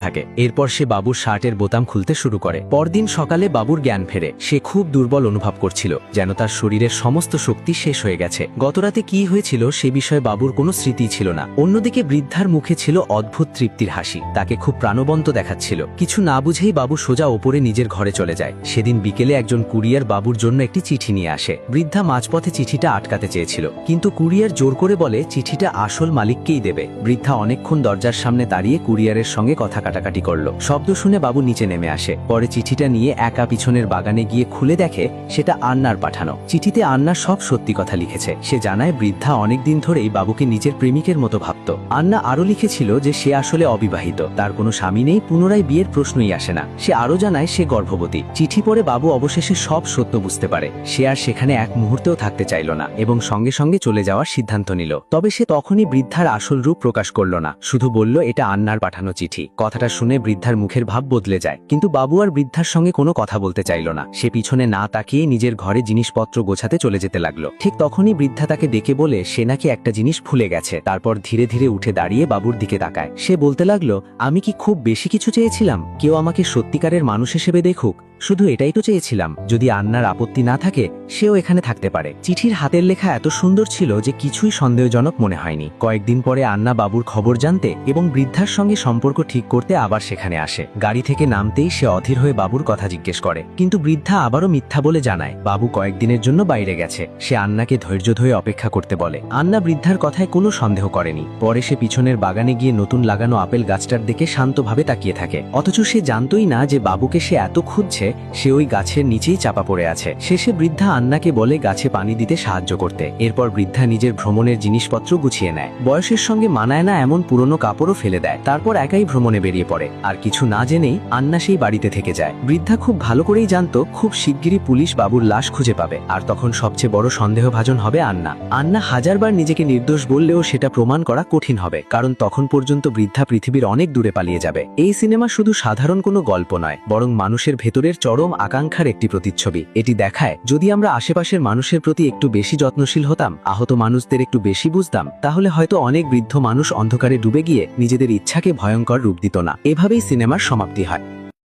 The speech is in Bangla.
থাকে। এরপর সে বাবুর শার্টের বোতাম খুলতে শুরু করে। পরদিন সকালে বাবুর জ্ঞান ফেরে। সে খুব দুর্বল অনুভব করছিল, যেন তার শরীরের সমস্ত শক্তি শেষ হয়ে গেছে। গতরাতে কি হয়েছিল সে বিষয়ে বাবুর কোনো স্মৃতি ছিল না। অন্যদিকে বৃদ্ধার মুখে ছিল অদ্ভুত তৃপ্তির হাসি, তাকে খুব প্রাণবন্ত দেখাচ্ছিল। কিছু না বুঝেই বাবু সোজা ওপরে নিজের ঘরে চলে যায়। সেদিন বিকেলে একজন কুরিয়ার বাবুর জন্য একটি চিঠি নিয়ে আসে। বৃদ্ধা মাঝপথে চিঠিটা আটকাতে চেয়েছিল, কিন্তু কুরিয়ার জোর করে বলে চিঠিটা আসল মালিককেই দেবে। বৃদ্ধা অনেকক্ষণ দরজার সামনে দাঁড়িয়ে কুরিয়ারের সঙ্গে কথা কাটাকাটি করলো। শব্দ শুনে বাবু নিচে নেমে আসে। পরে চিঠিটা নিয়ে একা পিছনের বাগানে গিয়ে খুলে দেখে সেটা আন্নার পাঠানো। চিঠিতে আন্না সব সত্যি কথা লিখেছে। সে জানায় বৃদ্ধা অনেকদিন ধরেই বাবুকে নিজের প্রেমিকের মতো ভাবত। আন্না আরো লিখেছিল যে সে আসলে অবিবাহিত, তার কোনো স্বামী নেই, পুনরায় বিয়ের প্রশ্নই আসে না। সে আরো জানায় সে গর্ভবতী। চিঠি পড়ে বাবু অবশেষে সব সত্য বুঝতে পারে। সে আর সেখানে এক মুহূর্তেও থাকতে চাইল না এবং সঙ্গে সঙ্গে চলে যাওয়ার সিদ্ধান্ত নিল। তবে সে তখনই বৃদ্ধার আসল রূপ প্রকাশ করল না, শুধু বলল এটা আন্নার পাঠানো চিঠি। কথাটা শুনে বৃদ্ধার মুখের ভাব বদলে যায়, কিন্তু বাবু আর বৃদ্ধার সঙ্গে কোনো কথা বলতে চাইল না। সে পিছনে না তাকিয়ে নিজের ঘরে জিনিসপত্র গোছাতে চলে যেতে লাগলো। ঠিক তখনই বৃদ্ধা তাকে ডেকে বলে সে নাকি একটা জিনিস ভুলে গেছে। তারপর ধীরে ধীরে উঠে দাঁড়িয়ে বাবুর দিকে তাকায়। সে বলতে লাগলো, আমি কি খুব বেশি কিছু চেয়েছিলাম? কেউ আমাকে সত্যিকারের মানুষ হিসেবে দেখুক, শুধু এটাই তো চেয়েছিলাম। যদি আন্নার আপত্তি না থাকে সেও এখানে থাকতে পারে। চিঠির হাতের লেখা এত সুন্দর ছিল যে কিছুই সন্দেহজনক মনে হয়নি। কয়েকদিন পরে আন্না বাবুর খবর জানতে এবং বৃদ্ধার সঙ্গে সম্পর্ক ঠিক করতে আবার সেখানে আসে। গাড়ি থেকে নামতেই সে অধীর হয়ে বাবুর কথা জিজ্ঞেস করে, কিন্তু বৃদ্ধা আবারও মিথ্যা বলে জানায় বাবু কয়েকদিনের জন্য বাইরে গেছে। সে আন্নাকে ধৈর্য ধরে অপেক্ষা করতে বলে। আন্না বৃদ্ধার কথায় কোনো সন্দেহ করেনি। পরে সে পিছনের বাগানে গিয়ে নতুন লাগানো আপেল গাছটার দিকে শান্তভাবে তাকিয়ে থাকে। অথচ সে জানতই না যে বাবুকে সে এত খুঁজছে সে ওই গাছের নিচেই চাপা পড়ে আছে। শেষে বৃদ্ধা আন্নাকে বলে গাছে পানি দিতে সাহায্য করতে। এরপর বৃদ্ধা নিজের ভ্রমণের জিনিসপত্র গুছিয়ে নেয়। বয়সের সঙ্গে মানায় না এমন পুরনো কাপড়ও ফেলে দেয়। তারপর একাই ভ্রমণে বেরিয়ে পড়ে। আর কিছু না জেনেই আন্না সেই বাড়িতে থেকে যায়। বৃদ্ধা খুব ভালো করেই জানতো খুব শিগগিরই পুলিশ বাবুর লাশ খুঁজে পাবে, আর তখন সবচেয়ে বড় সন্দেহভাজন হবে আন্না। আন্না হাজারবার নিজেকে নির্দোষ বললেও সেটা প্রমাণ করা কঠিন হবে, কারণ তখন পর্যন্ত বৃদ্ধা পৃথিবীর অনেক দূরে পালিয়ে যাবে। এই সিনেমা শুধু সাধারণ কোনো গল্প নয়, বরং মানুষের ভেতরের চরম আকাঙ্ক্ষার একটি প্রতিচ্ছবি। এটি দেখায় যদি আমরা আশেপাশের মানুষের প্রতি একটু বেশি যত্নশীল হতাম, আহত মানুষদের একটু বেশি বুঝতাম, তাহলে হয়তো অনেক বৃদ্ধ মানুষ অন্ধকারে ডুবে গিয়ে নিজেদের ইচ্ছাকে ভয়ঙ্কর রূপ দিত না। এভাবেই সিনেমার সমাপ্তি হয়।